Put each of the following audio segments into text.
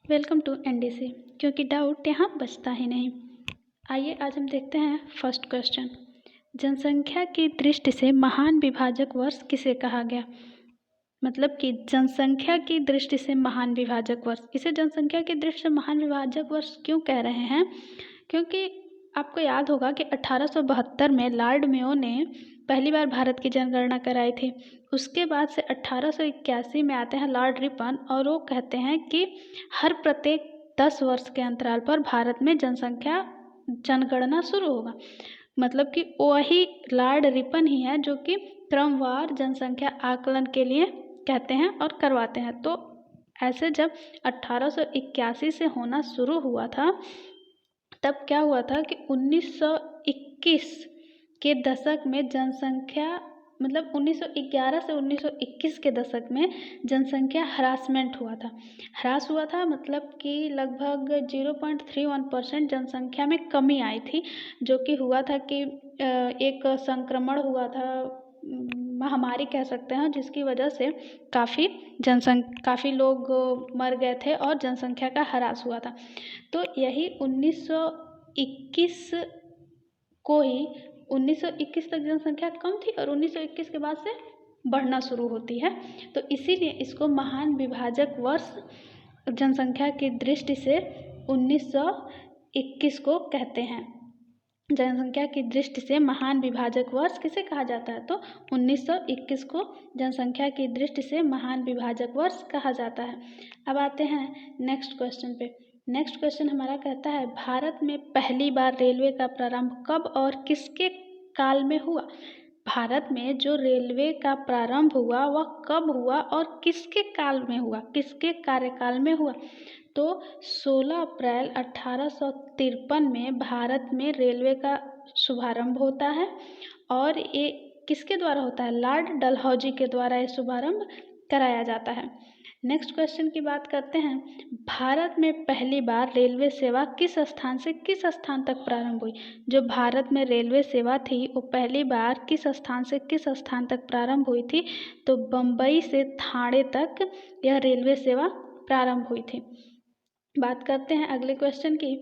Welcome to NDC, क्योंकि doubt यहाँ बचता ही नहीं। आइए आज हम देखते हैं फर्स्ट क्वेश्चन। जनसंख्या की दृष्टि से महान विभाजक वर्ष किसे कहा गया? मतलब कि जनसंख्या की दृष्टि से महान विभाजक वर्ष, इसे जनसंख्या की दृष्टि से महान विभाजक वर्ष क्यों कह रहे हैं? क्योंकि आपको याद होगा कि 1872 में लॉर्ड मेयो ने पहली बार भारत की जनगणना कराई थी। उसके बाद से 1881 में आते हैं लॉर्ड रिपन, और वो कहते हैं कि हर प्रत्येक 10 वर्ष के अंतराल पर भारत में जनगणना शुरू होगा। मतलब कि वही लॉर्ड रिपन ही है जो कि क्रमवार जनसंख्या आकलन के लिए कहते हैं और करवाते हैं। तो ऐसे जब 1881 से होना शुरू हुआ था, तब क्या हुआ था कि 1921 के दशक में जनसंख्या, मतलब 1911 से 1921 के दशक में जनसंख्या ह्रासमेंट हुआ था। ह्रास हुआ था मतलब कि लगभग 0.31% जनसंख्या में कमी आई थी, जो कि हुआ था कि एक संक्रमण हुआ था, महामारी कह सकते हैं, जिसकी वजह से काफ़ी लोग मर गए थे और जनसंख्या का ह्रास हुआ था। तो यही 1921 को ही 1921 तक जनसंख्या कम थी और 1921 के बाद से बढ़ना शुरू होती है। तो इसीलिए इसको महान विभाजक वर्ष जनसंख्या की दृष्टि से 1921 को कहते हैं। जनसंख्या की दृष्टि से महान विभाजक वर्ष किसे कहा जाता है? तो 1921 को जनसंख्या की दृष्टि से महान विभाजक वर्ष कहा जाता है। अब आते हैं नेक्स्ट क्वेश्चन पे। नेक्स्ट क्वेश्चन हमारा कहता है, भारत में पहली बार रेलवे का प्रारंभ कब और किसके काल में हुआ? भारत में जो रेलवे का प्रारंभ हुआ वह कब हुआ और किसके काल में हुआ, किसके कार्यकाल में हुआ? तो 16 अप्रैल 1853 में भारत में रेलवे का शुभारंभ होता है, और ये किसके द्वारा होता है? लॉर्ड डलहौजी के द्वारा ये शुभारंभ कराया जाता है। नेक्स्ट क्वेश्चन की बात करते हैं। भारत में पहली बार रेलवे सेवा किस स्थान से किस स्थान तक प्रारंभ हुई? जो भारत में रेलवे सेवा थी वो पहली बार किस स्थान से किस स्थान तक प्रारंभ हुई थी? तो बम्बई से ठाणे तक यह रेलवे सेवा प्रारंभ हुई थी। बात करते हैं अगले क्वेश्चन की।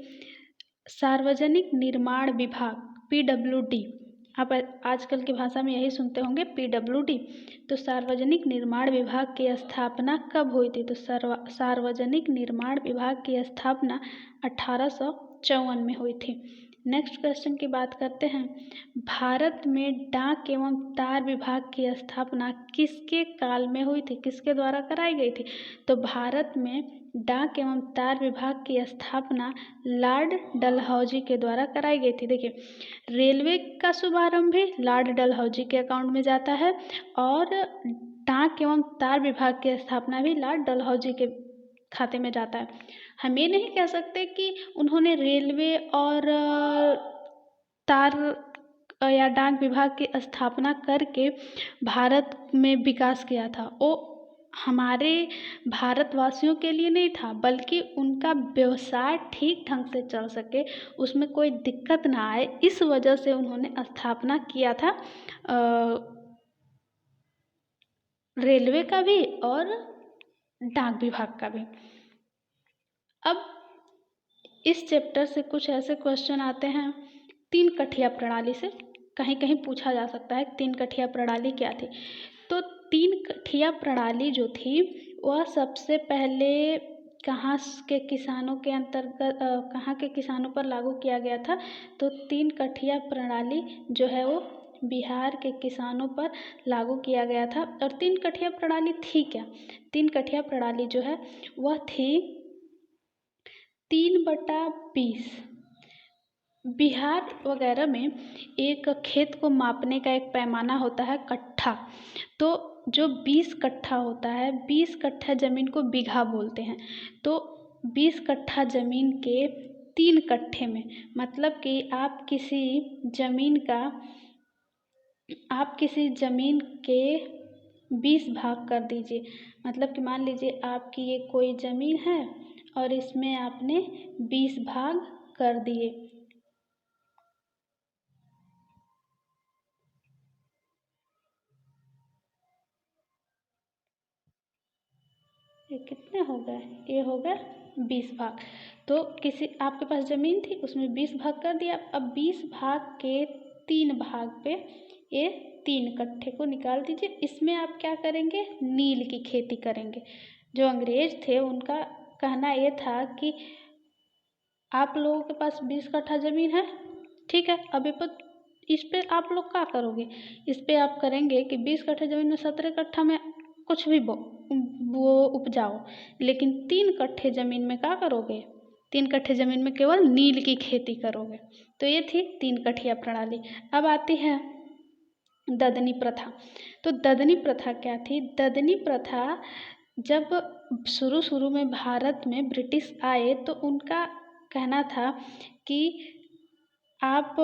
सार्वजनिक निर्माण विभाग PWD, आप आजकल की भाषा में यही सुनते होंगे PWD। तो सार्वजनिक निर्माण विभाग की स्थापना कब हुई थी? तो सार्वजनिक निर्माण विभाग की स्थापना 1854 में हुई थी। नेक्स्ट क्वेश्चन की बात करते हैं। भारत में डाक एवं तार विभाग की स्थापना किसके काल में हुई थी, किसके द्वारा कराई गई थी? तो भारत में डाक एवं तार विभाग की स्थापना लॉर्ड डलहौजी के द्वारा कराई गई थी। देखिए, रेलवे का शुभारंभ भी लॉर्ड डलहौजी के अकाउंट में जाता है, और डाक एवं तार विभाग की स्थापना भी लॉर्ड डलहौजी के खाते में जाता है। हम ये नहीं कह सकते कि उन्होंने रेलवे और तार या डाक विभाग की स्थापना करके भारत में विकास किया था। वो हमारे भारतवासियों के लिए नहीं था, बल्कि उनका व्यवसाय ठीक ढंग से चल सके, उसमें कोई दिक्कत ना आए, इस वजह से उन्होंने स्थापना किया था रेलवे का भी और डाक विभाग का भी। अब इस चैप्टर से कुछ ऐसे क्वेश्चन आते हैं। 3 कठिया प्रणाली से कहीं कहीं पूछा जा सकता है 3 कठिया प्रणाली क्या थी? तो 3 कठिया प्रणाली जो थी वह सबसे पहले कहाँ के किसानों के अंतर्गत कहाँ के किसानों पर लागू किया गया था? तो 3 कठिया प्रणाली जो है वो बिहार के किसानों पर लागू किया गया था। और 3 कठिया प्रणाली थी क्या? 3 कठिया प्रणाली जो है वह थी 3/20। बिहार वगैरह में एक खेत को मापने का एक पैमाना होता है कट्ठा। तो जो 20 कट्ठा होता है, 20 कट्ठा ज़मीन को बीघा बोलते हैं। तो 20 कट्ठा ज़मीन के 3 कट्ठे में, मतलब कि आप किसी ज़मीन के 20 भाग कर दीजिए। मतलब कि मान लीजिए आपकी ये कोई ज़मीन है और इसमें आपने 20 भाग कर दिए। ये कितने हो गए? ये हो गए 20 भाग। तो किसी आपके पास ज़मीन थी, उसमें 20 भाग कर दिया। अब 20 भाग के 3 भाग पे ये 3 कट्ठे को निकाल दीजिए। इसमें आप क्या करेंगे, नील की खेती करेंगे। जो अंग्रेज थे उनका कहना ये था कि आप लोगों के पास 20 कट्ठा ज़मीन है, ठीक है, अब इस पे आप लोग क्या करोगे, इस पे आप करेंगे कि 20 कट्ठा ज़मीन में 17 कट्ठा में कुछ भी वो उपजाओ, लेकिन 3 कट्ठे ज़मीन में क्या करोगे, 3 कट्ठे ज़मीन में केवल नील की खेती करोगे। तो ये थी 3 कठिया प्रणाली। अब आती है ददनी प्रथा। तो ददनी प्रथा क्या थी, ददनी प्रथा जब शुरू में भारत में ब्रिटिश आए तो उनका कहना था कि आप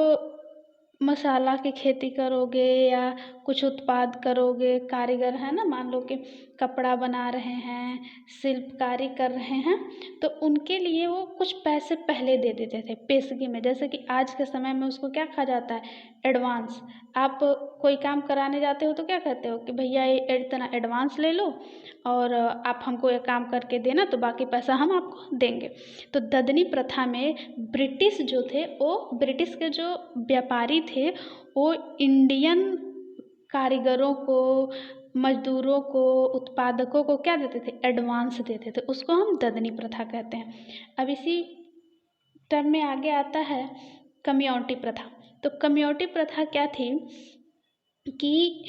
मसाला की खेती करोगे या कुछ उत्पाद करोगे, कारीगर है ना, मान लो कि कपड़ा बना रहे हैं, शिल्पकारी कर रहे हैं, तो उनके लिए वो कुछ पैसे पहले दे देते थे पेशगी में। जैसे कि आज के समय में उसको क्या कहा जाता है, एडवांस। आप कोई काम कराने जाते हो तो क्या कहते हो कि भैया ये इतना एडवांस ले लो और आप हमको ये काम करके देना, तो बाकी पैसा हम आपको देंगे। तो ददनी प्रथा में ब्रिटिश जो थे, वो ब्रिटिश के जो व्यापारी थे वो इंडियन कारीगरों को, मजदूरों को, उत्पादकों को क्या देते थे, एडवांस देते थे। उसको हम ददनी प्रथा कहते हैं। अब इसी टर्म में आगे आता है कमियोटी प्रथा। तो कमियोटी प्रथा क्या थी कि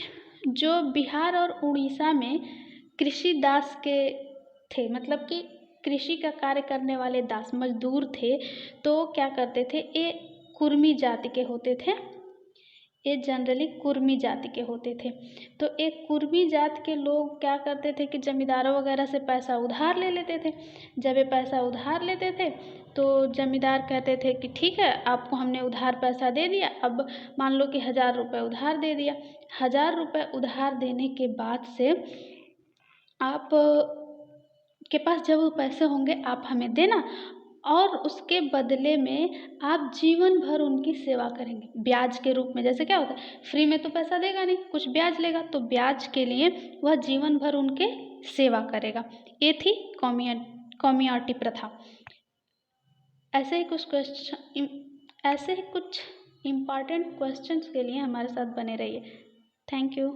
जो बिहार और उड़ीसा में कृषि दास के थे, मतलब कि कृषि का कार्य करने वाले दास मजदूर थे, तो क्या करते थे, ये कुर्मी जाति के होते थे, ये जनरली कुर्मी जाति के होते थे। तो एक कुर्मी जात के लोग क्या करते थे कि जमींदारों वगैरह से पैसा उधार ले लेते थे। जब ये पैसा उधार लेते थे तो जमींदार कहते थे कि ठीक है, आपको हमने उधार पैसा दे दिया, अब मान लो कि 1000 रुपये उधार दे दिया। 1000 रुपये उधार देने के बाद से आप के पास जब वो पैसे होंगे आप हमें देना, और उसके बदले में आप जीवन भर उनकी सेवा करेंगे ब्याज के रूप में। जैसे क्या होता है, फ्री में तो पैसा देगा नहीं, कुछ ब्याज लेगा, तो ब्याज के लिए वह जीवन भर उनके सेवा करेगा। ये थी कॉमियाटी प्रथा। ऐसे ही कुछ इम्पॉर्टेंट क्वेश्चंस के लिए हमारे साथ बने रहिए। Thank you.